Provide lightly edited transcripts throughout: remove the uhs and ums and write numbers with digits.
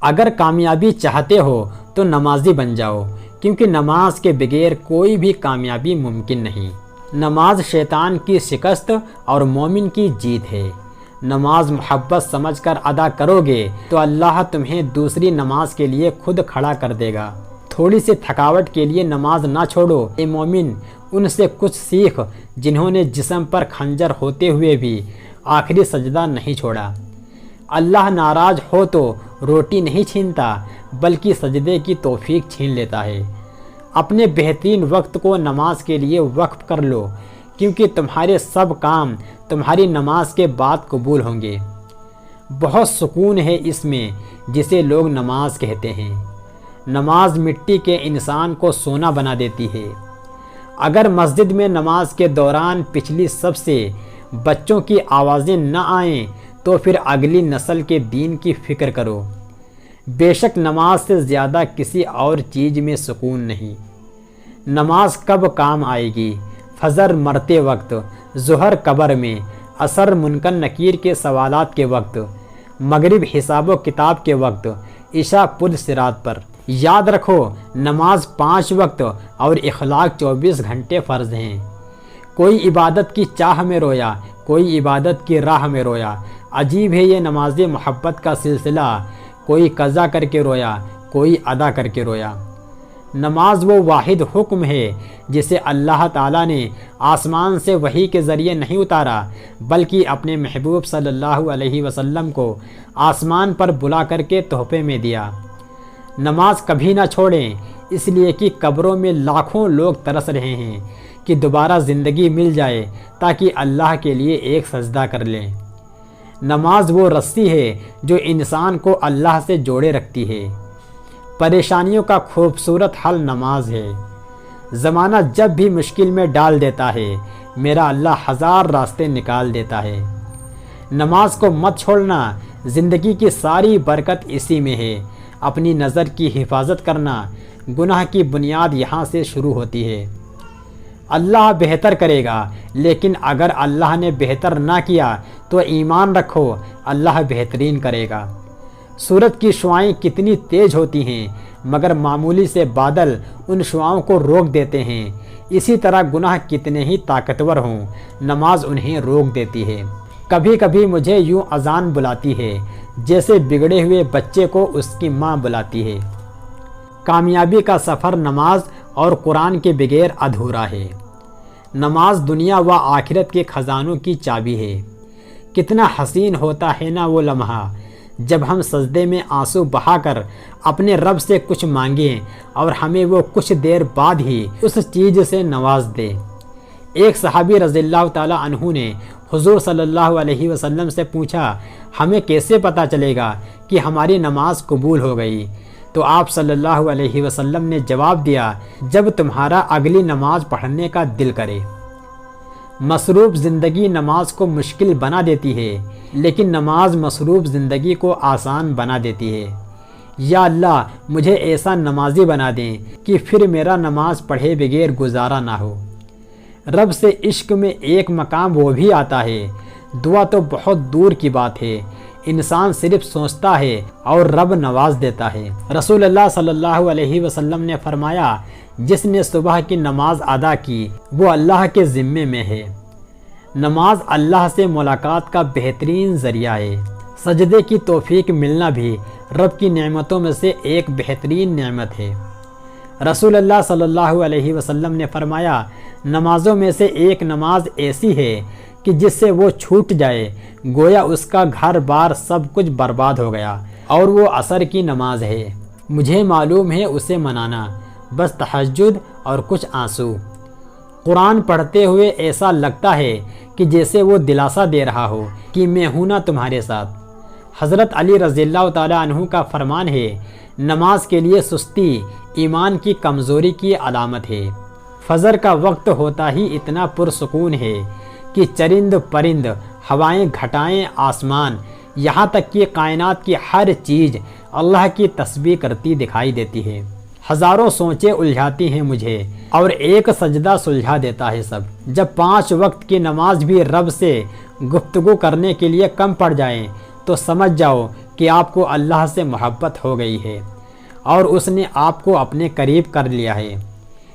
اگر کامیابی چاہتے ہو تو نمازی بن جاؤ، کیونکہ نماز کے بغیر کوئی بھی کامیابی ممکن نہیں۔ نماز شیطان کی شکست اور مومن کی جیت ہے۔ نماز محبت سمجھ کر ادا کرو گے تو اللہ تمہیں دوسری نماز کے لیے خود کھڑا کر دے گا۔ تھوڑی سی تھکاوٹ کے لیے نماز نہ چھوڑو، اے مومن ان سے کچھ سیکھ جنہوں نے جسم پر خنجر ہوتے ہوئے بھی آخری سجدہ نہیں چھوڑا۔ اللہ ناراض ہو تو روٹی نہیں چھینتا بلکہ سجدے کی توفیق چھین لیتا ہے۔ اپنے بہترین وقت کو نماز کے لیے وقف کر لو، کیونکہ تمہارے سب کام تمہاری نماز کے بعد قبول ہوں گے۔ بہت سکون ہے اس میں جسے لوگ نماز کہتے ہیں۔ نماز مٹی کے انسان کو سونا بنا دیتی ہے۔ اگر مسجد میں نماز کے دوران پچھلی سب سے بچوں کی آوازیں نہ آئیں تو پھر اگلی نسل کے دین کی فکر کرو۔ بے شک نماز سے زیادہ کسی اور چیز میں سکون نہیں۔ نماز کب کام آئے گی؟ فجر مرتے وقت، ظہر قبر میں، عصر منکر نکیر کے سوالات کے وقت، مغرب حساب و کتاب کے وقت، عشاء پل صراط پر۔ یاد رکھو نماز 5 وقت اور اخلاق 24 گھنٹے فرض ہیں۔ کوئی عبادت کی چاہ میں رویا، کوئی عبادت کی راہ میں رویا۔ عجیب ہے یہ نماز محبت کا سلسلہ، کوئی قضا کر کے رویا، کوئی ادا کر کے رویا۔ نماز وہ واحد حکم ہے جسے اللہ تعالیٰ نے آسمان سے وحی کے ذریعے نہیں اتارا، بلکہ اپنے محبوب صلی اللہ علیہ وسلم کو آسمان پر بلا کر کے تحفے میں دیا۔ نماز کبھی نہ چھوڑیں، اس لیے کہ قبروں میں لاکھوں لوگ ترس رہے ہیں کہ دوبارہ زندگی مل جائے تاکہ اللہ کے لیے ایک سجدہ کر لیں۔ نماز وہ رسی ہے جو انسان کو اللہ سے جوڑے رکھتی ہے۔ پریشانیوں کا خوبصورت حل نماز ہے۔ زمانہ جب بھی مشکل میں ڈال دیتا ہے، میرا اللہ 1000 راستے نکال دیتا ہے۔ نماز کو مت چھوڑنا، زندگی کی ساری برکت اسی میں ہے۔ اپنی نظر کی حفاظت کرنا، گناہ کی بنیاد یہاں سے شروع ہوتی ہے۔ اللہ بہتر کرے گا، لیکن اگر اللہ نے بہتر نہ کیا تو ایمان رکھو اللہ بہترین کرے گا۔ سورج کی شعاعیں کتنی تیز ہوتی ہیں، مگر معمولی سے بادل ان شعاؤں کو روک دیتے ہیں۔ اسی طرح گناہ کتنے ہی طاقتور ہوں، نماز انہیں روک دیتی ہے۔ کبھی کبھی مجھے یوں اذان بلاتی ہے جیسے بگڑے ہوئے بچے کو اس کی ماں بلاتی ہے۔ کامیابی کا سفر نماز اور قرآن کے بغیر ادھورا ہے۔ نماز دنیا و آخرت کے خزانوں کی چابی ہے۔ کتنا حسین ہوتا ہے نا وہ لمحہ جب ہم سجدے میں آنسو بہا کر اپنے رب سے کچھ مانگیں اور ہمیں وہ کچھ دیر بعد ہی اس چیز سے نواز دے۔ ایک صحابی رضی اللہ تعالی عنہ نے حضور صلی اللہ علیہ وسلم سے پوچھا، ہمیں کیسے پتہ چلے گا کہ ہماری نماز قبول ہو گئی؟ تو آپ صلی اللہ علیہ وسلم نے جواب دیا، جب تمہارا اگلی نماز پڑھنے کا دل کرے۔ مصروف زندگی نماز کو مشکل بنا دیتی ہے، لیکن نماز مصروف زندگی کو آسان بنا دیتی ہے۔ یا اللہ مجھے ایسا نمازی بنا دیں کہ پھر میرا نماز پڑھے بغیر گزارا نہ ہو۔ رب سے عشق میں ایک مقام وہ بھی آتا ہے، دعا تو بہت دور کی بات ہے، انسان صرف سوچتا ہے اور رب نواز دیتا ہے۔ رسول اللہ صلی اللہ علیہ وسلم نے فرمایا، جس نے صبح کی نماز ادا کی وہ اللہ کے ذمے میں ہے۔ نماز اللہ سے ملاقات کا بہترین ذریعہ ہے۔ سجدے کی توفیق ملنا بھی رب کی نعمتوں میں سے ایک بہترین نعمت ہے۔ رسول اللہ صلی اللہ علیہ وسلم نے فرمایا، نمازوں میں سے ایک نماز ایسی ہے کہ جس سے وہ چھوٹ جائے گویا اس کا گھر بار سب کچھ برباد ہو گیا، اور وہ عصر کی نماز ہے۔ مجھے معلوم ہے اسے منانا، بس تہجد اور کچھ آنسو۔ قرآن پڑھتے ہوئے ایسا لگتا ہے کہ جیسے وہ دلاسا دے رہا ہو کہ میں ہوں نا تمہارے ساتھ۔ حضرت علی رضی اللہ تعالی عنہ کا فرمان ہے، نماز کے لیے سستی ایمان کی کمزوری کی علامت ہے۔ فجر کا وقت ہوتا ہی اتنا پرسکون ہے کہ چرند پرند، ہوائیں، گھٹائیں، آسمان، یہاں تک کہ کائنات کی ہر چیز اللہ کی تسبیح کرتی دکھائی دیتی ہے۔ ہزاروں سوچیں الجھاتی ہیں مجھے اور ایک سجدہ سلجھا دیتا ہے سب۔ جب 5 وقت کی نماز بھی رب سے گفتگو کرنے کے لیے کم پڑ جائیں تو سمجھ جاؤ کہ آپ کو اللہ سے محبت ہو گئی ہے اور اس نے آپ کو اپنے قریب کر لیا ہے۔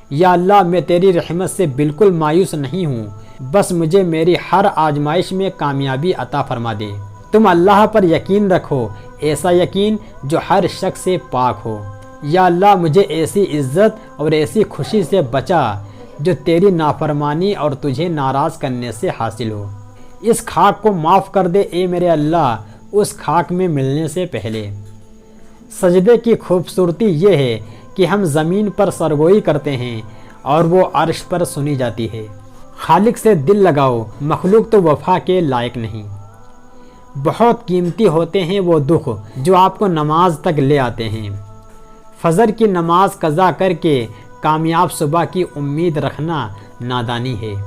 یا اللہ، میں تیری رحمت سے بالکل مایوس نہیں ہوں، بس مجھے میری ہر آزمائش میں کامیابی عطا فرما دے۔ تم اللہ پر یقین رکھو، ایسا یقین جو ہر شک سے پاک ہو۔ یا اللہ، مجھے ایسی عزت اور ایسی خوشی سے بچا جو تیری نافرمانی اور تجھے ناراض کرنے سے حاصل ہو۔ اس خاک کو معاف کر دے اے میرے اللہ، اس خاک میں ملنے سے پہلے۔ سجدے کی خوبصورتی یہ ہے کہ ہم زمین پر سرگوئی کرتے ہیں اور وہ عرش پر سنی جاتی ہے۔ خالق سے دل لگاؤ، مخلوق تو وفا کے لائق نہیں۔ بہت قیمتی ہوتے ہیں وہ دکھ جو آپ کو نماز تک لے آتے ہیں۔ فجر کی نماز قضا کر کے کامیاب صبح کی امید رکھنا نادانی ہے۔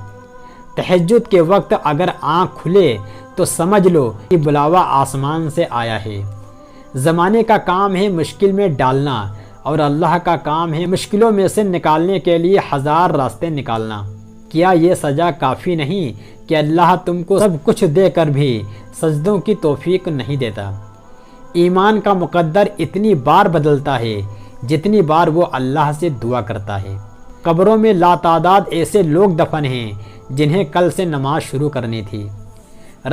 تہجد کے وقت اگر آنکھ کھلے تو سمجھ لو کہ بلاوا آسمان سے آیا ہے۔ زمانے کا کام ہے مشکل میں ڈالنا اور اللہ کا کام ہے مشکلوں میں سے نکالنے کے لیے ہزار راستے نکالنا۔ کیا یہ سزا کافی نہیں کہ اللہ تم کو سب کچھ دے کر بھی سجدوں کی توفیق نہیں دیتا؟ ایمان کا مقدر اتنی بار بدلتا ہے جتنی بار وہ اللہ سے دعا کرتا ہے۔ قبروں میں لاتعداد ایسے لوگ دفن ہیں جنہیں کل سے نماز شروع کرنی تھی۔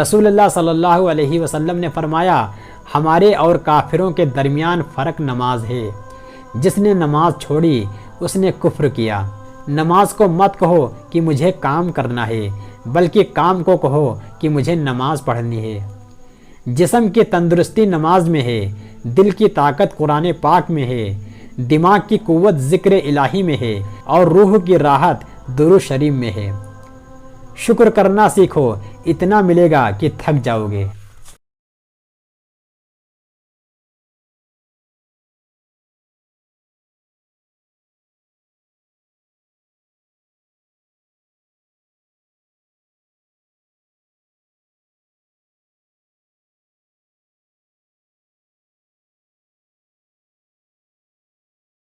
رسول اللہ صلی اللہ علیہ وسلم نے فرمایا، ہمارے اور کافروں کے درمیان فرق نماز ہے۔ جس نے نماز چھوڑی اس نے کفر کیا۔ نماز کو مت کہو کہ مجھے کام کرنا ہے، بلکہ کام کو کہو کہ مجھے نماز پڑھنی ہے۔ جسم کی تندرستی نماز میں ہے، دل کی طاقت قرآن پاک میں ہے، دماغ کی قوت ذکر الہی میں ہے اور روح کی راحت درود شریف میں ہے۔ شکر کرنا سیکھو، اتنا ملے گا کہ تھک جاؤ گے۔